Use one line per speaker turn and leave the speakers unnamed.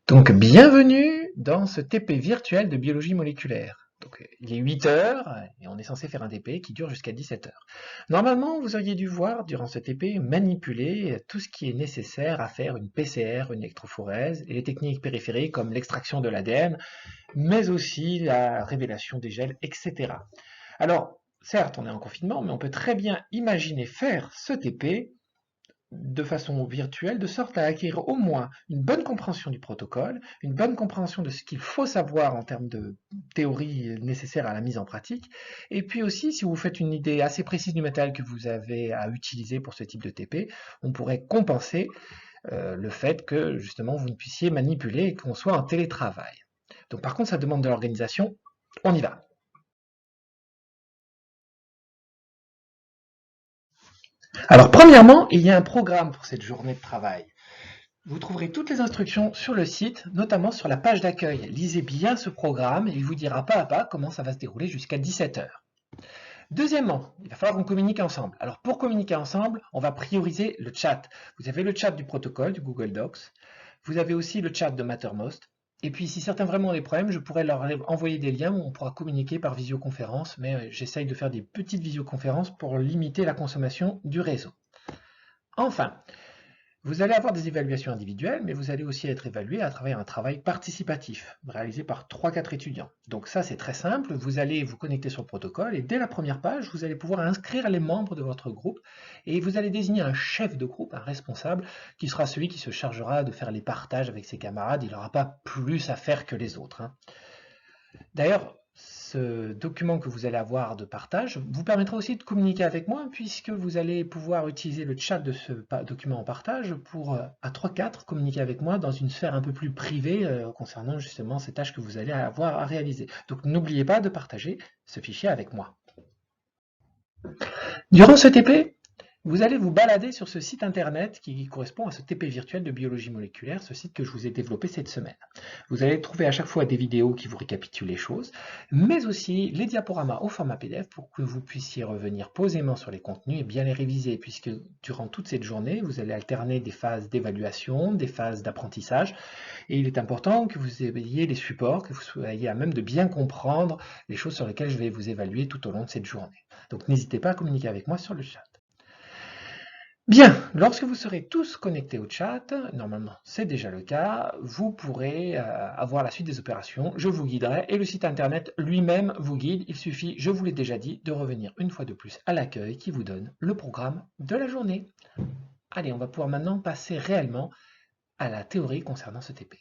Donc, bienvenue dans ce TP virtuel de biologie moléculaire. Donc, il est 8 heures et on est censé faire un TP qui dure jusqu'à 17 heures. Normalement, vous auriez dû voir durant ce TP manipuler tout ce qui est nécessaire à faire une PCR, une électrophorèse et les techniques périphériques comme l'extraction de l'ADN, mais aussi la révélation des gels, etc. Alors, certes, on est en confinement, mais on peut très bien imaginer faire ce TP de façon virtuelle, de sorte à acquérir au moins une bonne compréhension du protocole, une bonne compréhension de ce qu'il faut savoir en termes de théorie nécessaire à la mise en pratique, et puis aussi, si vous faites une idée assez précise du matériel que vous avez à utiliser pour ce type de TP, on pourrait compenser le fait que justement vous ne puissiez manipuler et qu'on soit en télétravail. Donc par contre, ça demande de l'organisation, on y va. Alors premièrement, il y a un programme pour cette journée de travail. Vous trouverez toutes les instructions sur le site, notamment sur la page d'accueil. Lisez bien ce programme et il vous dira pas à pas comment ça va se dérouler jusqu'à 17 heures. Deuxièmement, il va falloir qu'on communique ensemble. Alors pour communiquer ensemble, on va prioriser le chat. Vous avez le chat du protocole, du Google Docs. Vous avez aussi le chat de Mattermost. Et puis si certains vraiment ont des problèmes, je pourrais leur envoyer des liens où on pourra communiquer par visioconférence, mais j'essaye de faire des petites visioconférences pour limiter la consommation du réseau. Enfin, vous allez avoir des évaluations individuelles, mais vous allez aussi être évalué à travers un travail participatif, réalisé par 3-4 étudiants. Donc ça, c'est très simple, vous allez vous connecter sur le protocole, et dès la première page, vous allez pouvoir inscrire les membres de votre groupe, et vous allez désigner un chef de groupe, un responsable, qui sera celui qui se chargera de faire les partages avec ses camarades, il n'aura pas plus à faire que les autres. D'ailleurs, ce document que vous allez avoir de partage vous permettra aussi de communiquer avec moi puisque vous allez pouvoir utiliser le chat de ce document en partage pour, à 3-4, communiquer avec moi dans une sphère un peu plus privée concernant justement ces tâches que vous allez avoir à réaliser. Donc n'oubliez pas de partager ce fichier avec moi. Durant ce TP, vous allez vous balader sur ce site internet qui correspond à ce TP virtuel de biologie moléculaire, ce site que je vous ai développé cette semaine. Vous allez trouver à chaque fois des vidéos qui vous récapitulent les choses, mais aussi les diaporamas au format PDF pour que vous puissiez revenir posément sur les contenus et bien les réviser, puisque durant toute cette journée, vous allez alterner des phases d'évaluation, des phases d'apprentissage, et il est important que vous ayez les supports, que vous soyez à même de bien comprendre les choses sur lesquelles je vais vous évaluer tout au long de cette journée. Donc n'hésitez pas à communiquer avec moi sur le chat. Bien, lorsque vous serez tous connectés au chat, normalement c'est déjà le cas, vous pourrez avoir la suite des opérations, je vous guiderai et le site internet lui-même vous guide. Il suffit, je vous l'ai déjà dit, de revenir une fois de plus à l'accueil qui vous donne le programme de la journée. Allez, on va pouvoir maintenant passer réellement à la théorie concernant ce TP.